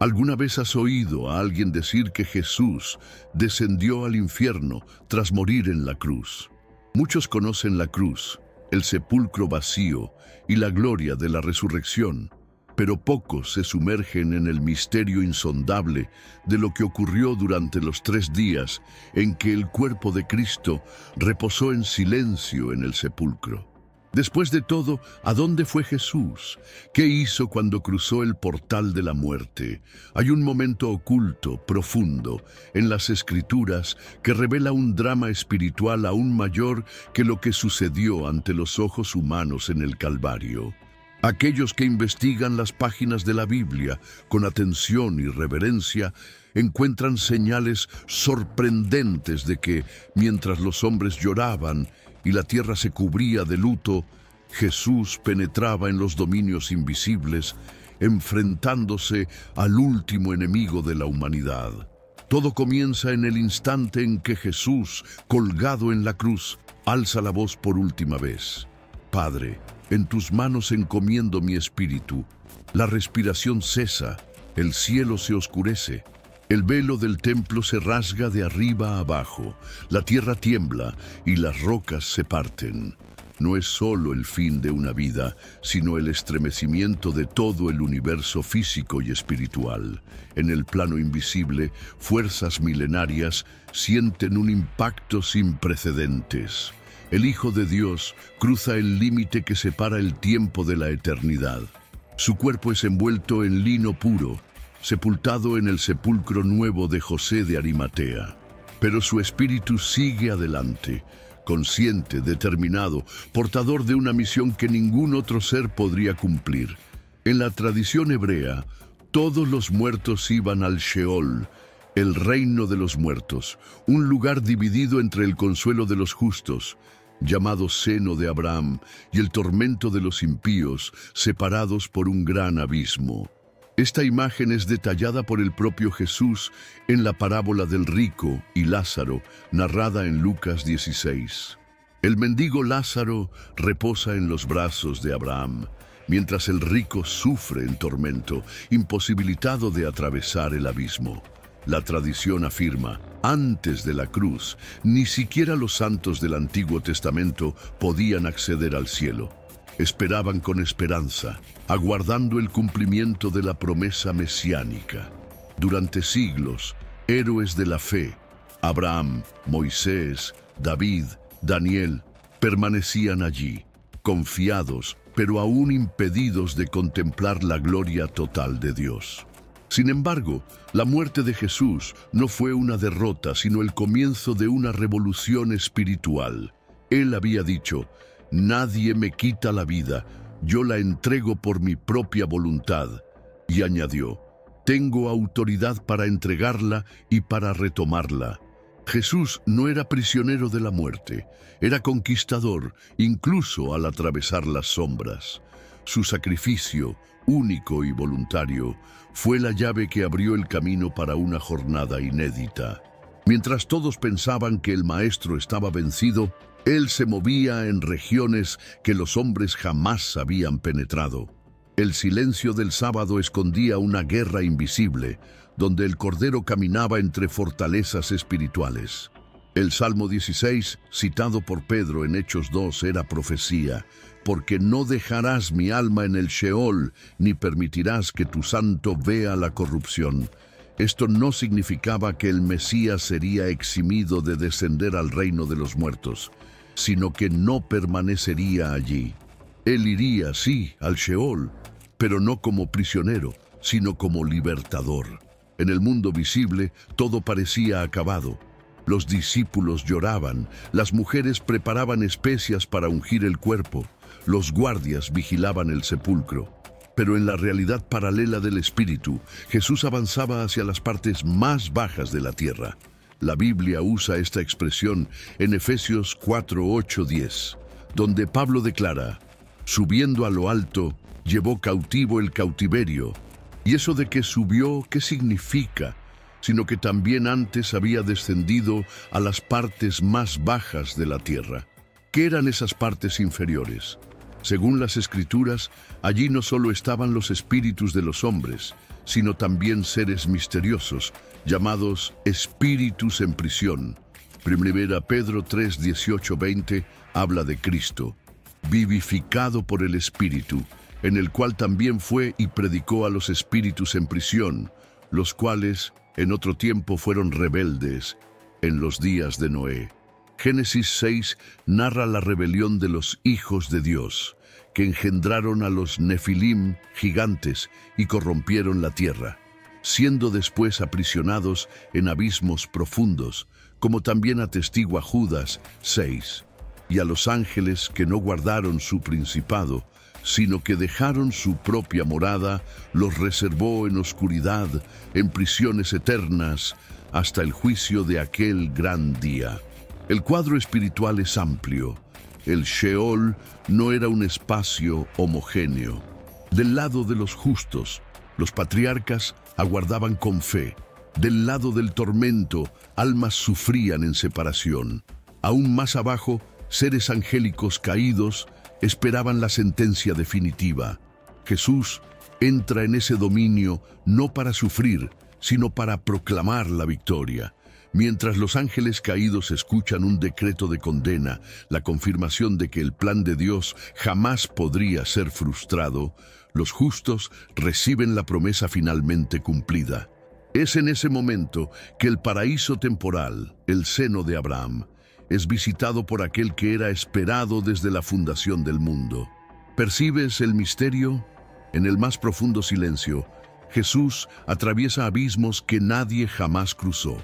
¿Alguna vez has oído a alguien decir que Jesús descendió al infierno tras morir en la cruz? Muchos conocen la cruz, el sepulcro vacío y la gloria de la resurrección, pero pocos se sumergen en el misterio insondable de lo que ocurrió durante los 3 días en que el cuerpo de Cristo reposó en silencio en el sepulcro. Después de todo, ¿a dónde fue Jesús? ¿Qué hizo cuando cruzó el portal de la muerte? Hay un momento oculto, profundo, en las Escrituras que revela un drama espiritual aún mayor que lo que sucedió ante los ojos humanos en el Calvario. Aquellos que investigan las páginas de la Biblia con atención y reverencia encuentran señales sorprendentes de que, mientras los hombres lloraban y la tierra se cubría de luto, Jesús penetraba en los dominios invisibles, enfrentándose al último enemigo de la humanidad. Todo comienza en el instante en que Jesús, colgado en la cruz, alza la voz por última vez. Padre, en tus manos encomiendo mi espíritu. La respiración cesa, el cielo se oscurece. El velo del templo se rasga de arriba a abajo, la tierra tiembla y las rocas se parten. No es solo el fin de una vida, sino el estremecimiento de todo el universo físico y espiritual. En el plano invisible, fuerzas milenarias sienten un impacto sin precedentes. El Hijo de Dios cruza el límite que separa el tiempo de la eternidad. Su cuerpo es envuelto en lino puro, sepultado en el sepulcro nuevo de José de Arimatea. Pero su espíritu sigue adelante, consciente, determinado, portador de una misión que ningún otro ser podría cumplir. En la tradición hebrea, todos los muertos iban al Sheol, el reino de los muertos, un lugar dividido entre el consuelo de los justos, llamado seno de Abraham, y el tormento de los impíos, separados por un gran abismo. Esta imagen es detallada por el propio Jesús en la parábola del rico y Lázaro, narrada en Lucas 16. El mendigo Lázaro reposa en los brazos de Abraham, mientras el rico sufre en tormento, imposibilitado de atravesar el abismo. La tradición afirma, antes de la cruz, ni siquiera los santos del Antiguo Testamento podían acceder al cielo. Esperaban con esperanza, aguardando el cumplimiento de la promesa mesiánica. Durante siglos, héroes de la fe, Abraham, Moisés, David, Daniel, permanecían allí, confiados, pero aún impedidos de contemplar la gloria total de Dios. Sin embargo, la muerte de Jesús no fue una derrota, sino el comienzo de una revolución espiritual. Él había dicho: «Nadie me quita la vida, yo la entrego por mi propia voluntad». Y añadió: «Tengo autoridad para entregarla y para retomarla». Jesús no era prisionero de la muerte, era conquistador, incluso al atravesar las sombras. Su sacrificio, único y voluntario, fue la llave que abrió el camino para una jornada inédita. Mientras todos pensaban que el Maestro estaba vencido, Él se movía en regiones que los hombres jamás habían penetrado. El silencio del sábado escondía una guerra invisible, donde el Cordero caminaba entre fortalezas espirituales. El Salmo 16, citado por Pedro en Hechos 2, era profecía: «Porque no dejarás mi alma en el Sheol, ni permitirás que tu santo vea la corrupción». Esto no significaba que el Mesías sería eximido de descender al reino de los muertos, sino que no permanecería allí. Él iría, sí, al Sheol, pero no como prisionero, sino como libertador. En el mundo visible, todo parecía acabado. Los discípulos lloraban, las mujeres preparaban especias para ungir el cuerpo, los guardias vigilaban el sepulcro. Pero en la realidad paralela del Espíritu, Jesús avanzaba hacia las partes más bajas de la tierra. La Biblia usa esta expresión en Efesios 4, 8, 10, donde Pablo declara: «Subiendo a lo alto, llevó cautivo el cautiverio». Y eso de que subió, ¿qué significa? Sino que también antes había descendido a las partes más bajas de la tierra. ¿Qué eran esas partes inferiores? Según las Escrituras, allí no solo estaban los espíritus de los hombres, sino también seres misteriosos, llamados espíritus en prisión. Primera Pedro 3, 18, 20 habla de Cristo, vivificado por el Espíritu, en el cual también fue y predicó a los espíritus en prisión, los cuales en otro tiempo fueron rebeldes en los días de Noé. Génesis 6 narra la rebelión de los hijos de Dios, que engendraron a los Nefilim, gigantes, y corrompieron la tierra, siendo después aprisionados en abismos profundos, como también atestigua Judas 6, y a los ángeles que no guardaron su principado, sino que dejaron su propia morada, los reservó en oscuridad, en prisiones eternas, hasta el juicio de aquel gran día. El cuadro espiritual es amplio. El Sheol no era un espacio homogéneo. Del lado de los justos, los patriarcas aguardaban con fe. Del lado del tormento, almas sufrían en separación. Aún más abajo, seres angélicos caídos esperaban la sentencia definitiva. Jesús entra en ese dominio no para sufrir, sino para proclamar la victoria. Mientras los ángeles caídos escuchan un decreto de condena, la confirmación de que el plan de Dios jamás podría ser frustrado, los justos reciben la promesa finalmente cumplida. Es en ese momento que el paraíso temporal, el seno de Abraham, es visitado por aquel que era esperado desde la fundación del mundo. ¿Percibes el misterio? En el más profundo silencio, Jesús atraviesa abismos que nadie jamás cruzó.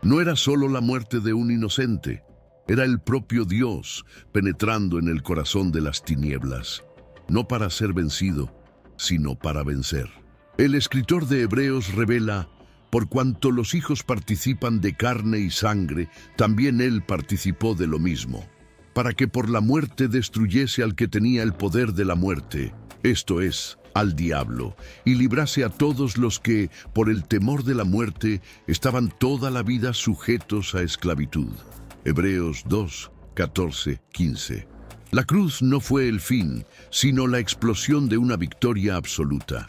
No era solo la muerte de un inocente, era el propio Dios penetrando en el corazón de las tinieblas, no para ser vencido, sino para vencer. El escritor de Hebreos revela: por cuanto los hijos participan de carne y sangre, también él participó de lo mismo, para que por la muerte destruyese al que tenía el poder de la muerte, esto es, al diablo, y librase a todos los que, por el temor de la muerte, estaban toda la vida sujetos a esclavitud. Hebreos 2, 14, 15. La cruz no fue el fin, sino la explosión de una victoria absoluta.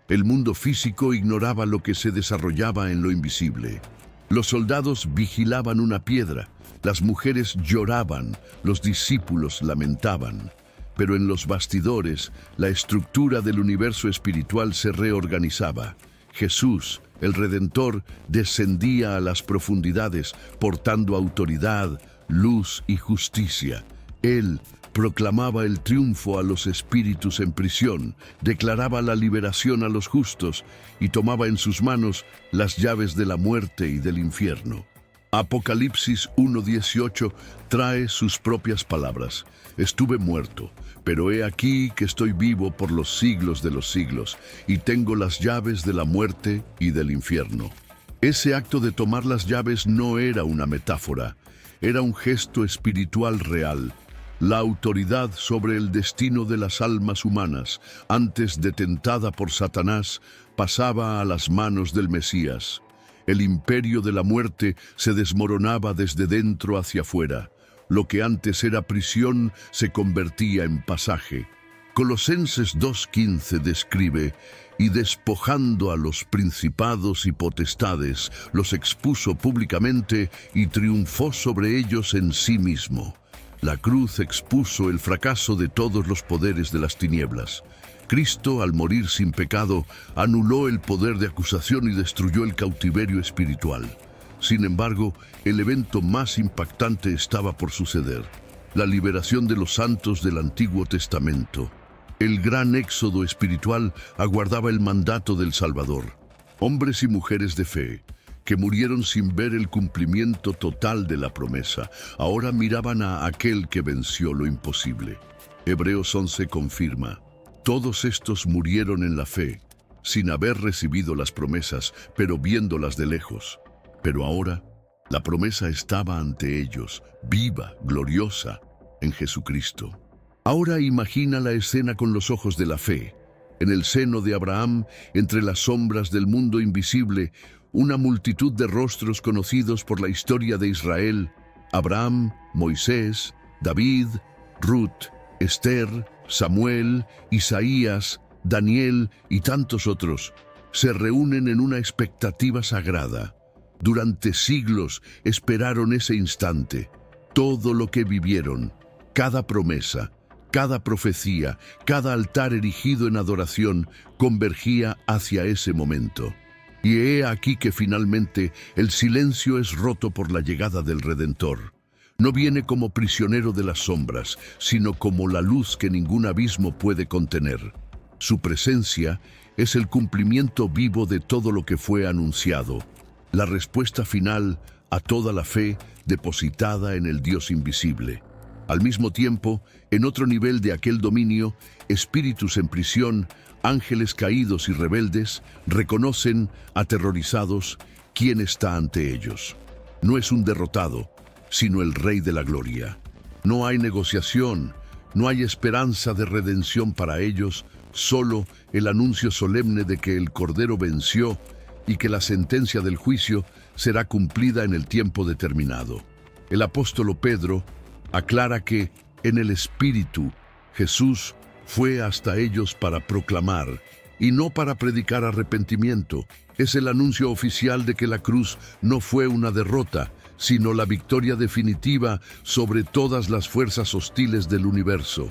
El mundo físico ignoraba lo que se desarrollaba en lo invisible. Los soldados vigilaban una piedra, las mujeres lloraban, los discípulos lamentaban. Pero en los bastidores, la estructura del universo espiritual se reorganizaba. Jesús, el Redentor, descendía a las profundidades, portando autoridad, luz y justicia. Él proclamaba el triunfo a los espíritus en prisión, declaraba la liberación a los justos y tomaba en sus manos las llaves de la muerte y del infierno. Apocalipsis 1:18 trae sus propias palabras. Estuve muerto, pero he aquí que estoy vivo por los siglos de los siglos, y tengo las llaves de la muerte y del infierno. Ese acto de tomar las llaves no era una metáfora, era un gesto espiritual real. La autoridad sobre el destino de las almas humanas, antes detentada por Satanás, pasaba a las manos del Mesías. El imperio de la muerte se desmoronaba desde dentro hacia afuera. Lo que antes era prisión se convertía en pasaje. Colosenses 2:15 describe: y despojando a los principados y potestades, los expuso públicamente y triunfó sobre ellos en sí mismo. La cruz expuso el fracaso de todos los poderes de las tinieblas. Cristo, al morir sin pecado, anuló el poder de acusación y destruyó el cautiverio espiritual. Sin embargo, el evento más impactante estaba por suceder: la liberación de los santos del Antiguo Testamento. El gran éxodo espiritual aguardaba el mandato del Salvador. Hombres y mujeres de fe, que murieron sin ver el cumplimiento total de la promesa, ahora miraban a aquel que venció lo imposible. Hebreos 11 confirma: todos estos murieron en la fe, sin haber recibido las promesas, pero viéndolas de lejos. Pero ahora, la promesa estaba ante ellos, viva, gloriosa, en Jesucristo. Ahora imagina la escena con los ojos de la fe. En el seno de Abraham, entre las sombras del mundo invisible, una multitud de rostros conocidos por la historia de Israel: Abraham, Moisés, David, Ruth, Esther, Samuel, Isaías, Daniel y tantos otros. se reúnen en una expectativa sagrada. Durante siglos esperaron ese instante. Todo lo que vivieron, cada promesa, cada profecía, cada altar erigido en adoración, convergía hacia ese momento. Y he aquí que finalmente el silencio es roto por la llegada del Redentor. No viene como prisionero de las sombras, sino como la luz que ningún abismo puede contener. Su presencia es el cumplimiento vivo de todo lo que fue anunciado, la respuesta final a toda la fe depositada en el Dios invisible. Al mismo tiempo, en otro nivel de aquel dominio, espíritus en prisión, ángeles caídos y rebeldes, reconocen, aterrorizados, quién está ante ellos. No es un derrotado, sino el Rey de la Gloria. No hay negociación, no hay esperanza de redención para ellos, solo el anuncio solemne de que el Cordero venció y que la sentencia del juicio será cumplida en el tiempo determinado. El apóstol Pedro aclara que, en el Espíritu, Jesús fue hasta ellos para proclamar, y no para predicar arrepentimiento. Es el anuncio oficial de que la cruz no fue una derrota, sino la victoria definitiva sobre todas las fuerzas hostiles del universo.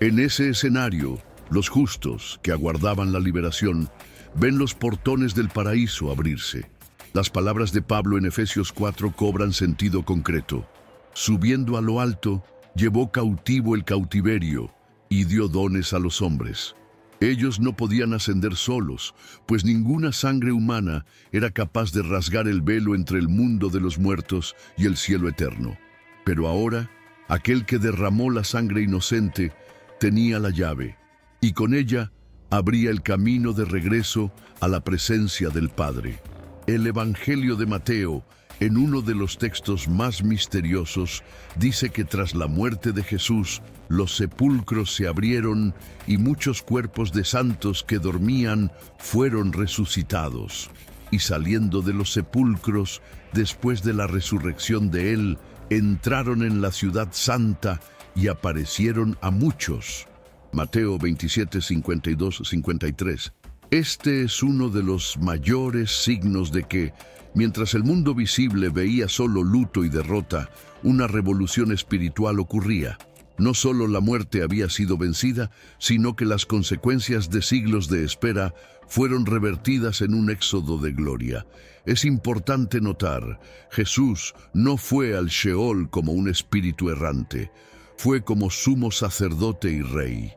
En ese escenario, los justos, que aguardaban la liberación, ven los portones del paraíso abrirse. Las palabras de Pablo en Efesios 4 cobran sentido concreto. Subiendo a lo alto, llevó cautivo el cautiverio y dio dones a los hombres. Ellos no podían ascender solos, pues ninguna sangre humana era capaz de rasgar el velo entre el mundo de los muertos y el cielo eterno. Pero ahora, aquel que derramó la sangre inocente tenía la llave, y con ella abría el camino de regreso a la presencia del Padre. El Evangelio de Mateo, en uno de los textos más misteriosos, dice que tras la muerte de Jesús, los sepulcros se abrieron y muchos cuerpos de santos que dormían fueron resucitados. Y saliendo de los sepulcros, después de la resurrección de Él, entraron en la ciudad santa y aparecieron a muchos. Mateo 27, 52, 53. Este es uno de los mayores signos de que, mientras el mundo visible veía solo luto y derrota, una revolución espiritual ocurría. No solo la muerte había sido vencida, sino que las consecuencias de siglos de espera fueron revertidas en un éxodo de gloria. Es importante notar, Jesús no fue al Sheol como un espíritu errante, fue como sumo sacerdote y rey.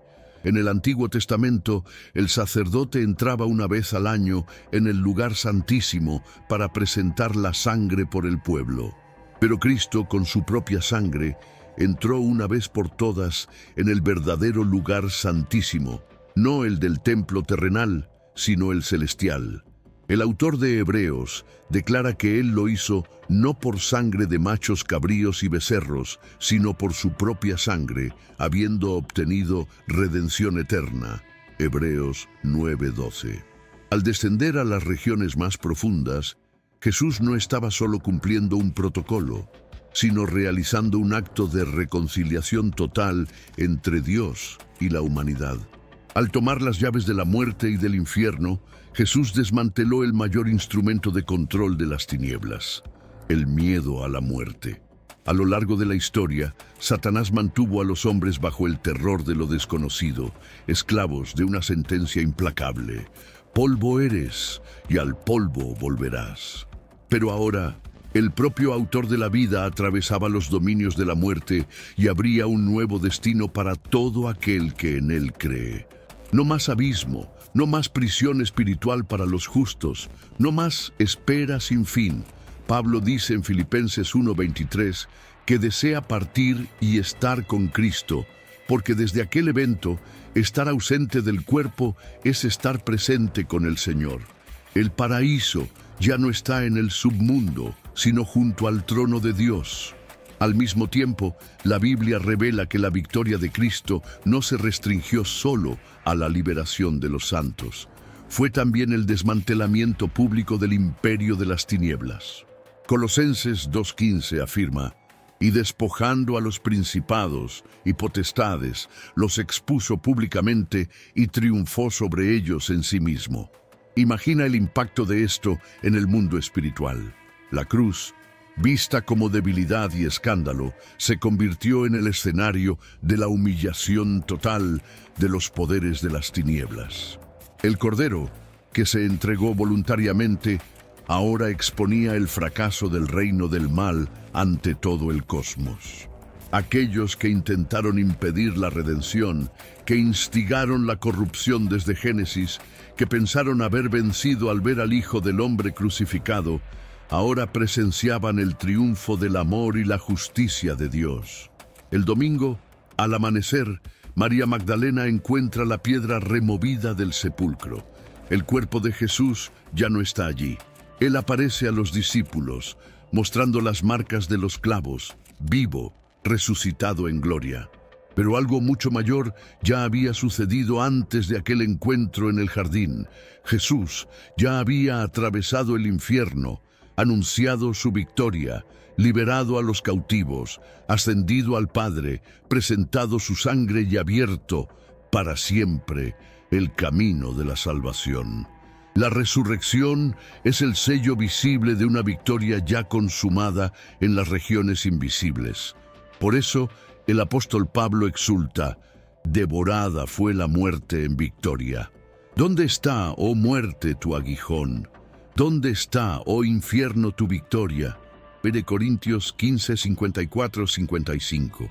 En el Antiguo Testamento, el sacerdote entraba una vez al año en el lugar santísimo para presentar la sangre por el pueblo. Pero Cristo, con su propia sangre, entró una vez por todas en el verdadero lugar santísimo, no el del templo terrenal, sino el celestial. El autor de Hebreos declara que Él lo hizo no por sangre de machos cabríos y becerros, sino por su propia sangre, habiendo obtenido redención eterna. Hebreos 9:12. Al descender a las regiones más profundas, Jesús no estaba solo cumpliendo un protocolo, sino realizando un acto de reconciliación total entre Dios y la humanidad. Al tomar las llaves de la muerte y del infierno, Jesús desmanteló el mayor instrumento de control de las tinieblas, el miedo a la muerte. A lo largo de la historia, Satanás mantuvo a los hombres bajo el terror de lo desconocido, esclavos de una sentencia implacable. Polvo eres, y al polvo volverás. Pero ahora, el propio autor de la vida atravesaba los dominios de la muerte y abría un nuevo destino para todo aquel que en él cree. No más abismo, no más prisión espiritual para los justos, no más espera sin fin. Pablo dice en Filipenses 1:23 que desea partir y estar con Cristo, porque desde aquel evento, estar ausente del cuerpo es estar presente con el Señor. El paraíso ya no está en el submundo, sino junto al trono de Dios. Al mismo tiempo, la Biblia revela que la victoria de Cristo no se restringió solo a la liberación de los santos. Fue también el desmantelamiento público del imperio de las tinieblas. Colosenses 2:15 afirma: y despojando a los principados y potestades, los expuso públicamente y triunfó sobre ellos en sí mismo. Imagina el impacto de esto en el mundo espiritual. La cruz, vista como debilidad y escándalo, se convirtió en el escenario de la humillación total de los poderes de las tinieblas. El Cordero, que se entregó voluntariamente, ahora exponía el fracaso del reino del mal ante todo el cosmos. Aquellos que intentaron impedir la redención, que instigaron la corrupción desde Génesis, que pensaron haber vencido al ver al Hijo del Hombre crucificado, ahora presenciaban el triunfo del amor y la justicia de Dios. El domingo, al amanecer, María Magdalena encuentra la piedra removida del sepulcro. El cuerpo de Jesús ya no está allí. Él aparece a los discípulos, mostrando las marcas de los clavos, vivo, resucitado en gloria. Pero algo mucho mayor ya había sucedido antes de aquel encuentro en el jardín. Jesús ya había atravesado el infierno, anunciado su victoria, liberado a los cautivos, ascendido al Padre, presentado su sangre y abierto para siempre el camino de la salvación. La resurrección es el sello visible de una victoria ya consumada en las regiones invisibles. Por eso, el apóstol Pablo exulta: devorada fue la muerte en victoria. ¿Dónde está, oh muerte, tu aguijón? ¿Dónde está, oh infierno, tu victoria? 1 Corintios 15, 54-55.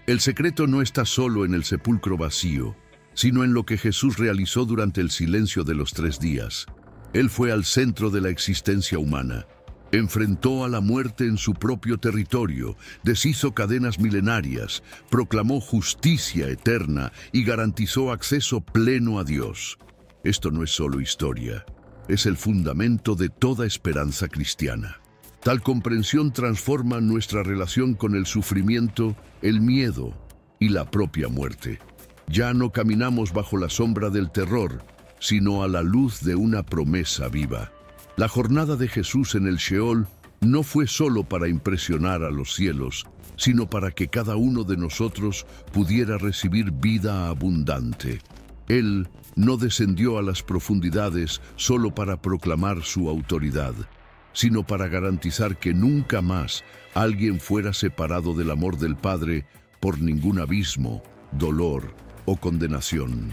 El secreto no está solo en el sepulcro vacío, sino en lo que Jesús realizó durante el silencio de los 3 días. Él fue al centro de la existencia humana. Enfrentó a la muerte en su propio territorio, deshizo cadenas milenarias, proclamó justicia eterna y garantizó acceso pleno a Dios. Esto no es solo historia, es el fundamento de toda esperanza cristiana. Tal comprensión transforma nuestra relación con el sufrimiento, el miedo y la propia muerte. Ya no caminamos bajo la sombra del terror, sino a la luz de una promesa viva. La jornada de Jesús en el Sheol no fue solo para impresionar a los cielos, sino para que cada uno de nosotros pudiera recibir vida abundante. Él no descendió a las profundidades solo para proclamar su autoridad, sino para garantizar que nunca más alguien fuera separado del amor del Padre por ningún abismo, dolor o condenación.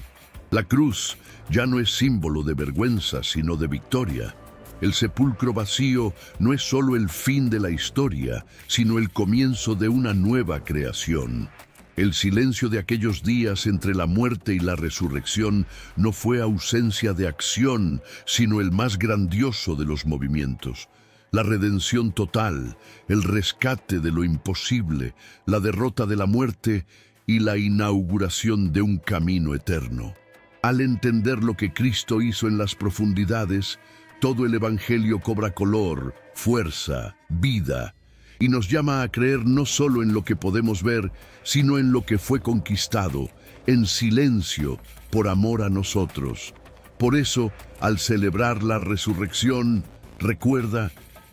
La cruz ya no es símbolo de vergüenza, sino de victoria. El sepulcro vacío no es solo el fin de la historia, sino el comienzo de una nueva creación. El silencio de aquellos días entre la muerte y la resurrección no fue ausencia de acción, sino el más grandioso de los movimientos. La redención total, el rescate de lo imposible, la derrota de la muerte y la inauguración de un camino eterno. Al entender lo que Cristo hizo en las profundidades, todo el Evangelio cobra color, fuerza, vida, y nos llama a creer no solo en lo que podemos ver, sino en lo que fue conquistado, en silencio, por amor a nosotros. Por eso, al celebrar la resurrección, recuerda: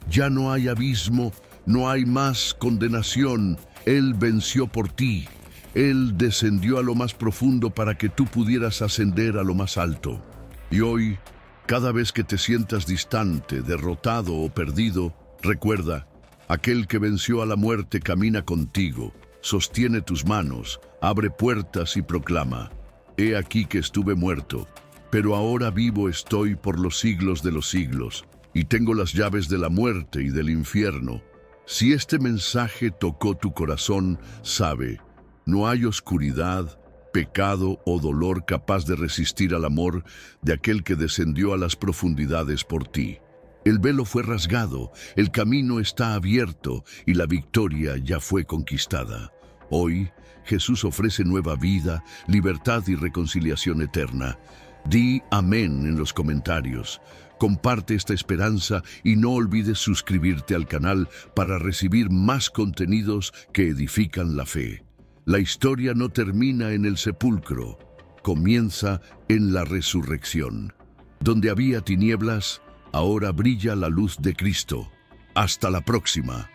ya no hay abismo, no hay más condenación. Él venció por ti. Él descendió a lo más profundo para que tú pudieras ascender a lo más alto. Y hoy, cada vez que te sientas distante, derrotado o perdido, recuerda: aquel que venció a la muerte camina contigo, sostiene tus manos, abre puertas y proclama: he aquí que estuve muerto, pero ahora vivo estoy por los siglos de los siglos, y tengo las llaves de la muerte y del infierno. Si este mensaje tocó tu corazón, sabe: no hay oscuridad, pecado o dolor capaz de resistir al amor de aquel que descendió a las profundidades por ti. El velo fue rasgado, el camino está abierto y la victoria ya fue conquistada. Hoy, Jesús ofrece nueva vida, libertad y reconciliación eterna. Di amén en los comentarios. Comparte esta esperanza y no olvides suscribirte al canal para recibir más contenidos que edifican la fe. La historia no termina en el sepulcro, comienza en la resurrección. Donde había tinieblas, ahora brilla la luz de Cristo. Hasta la próxima.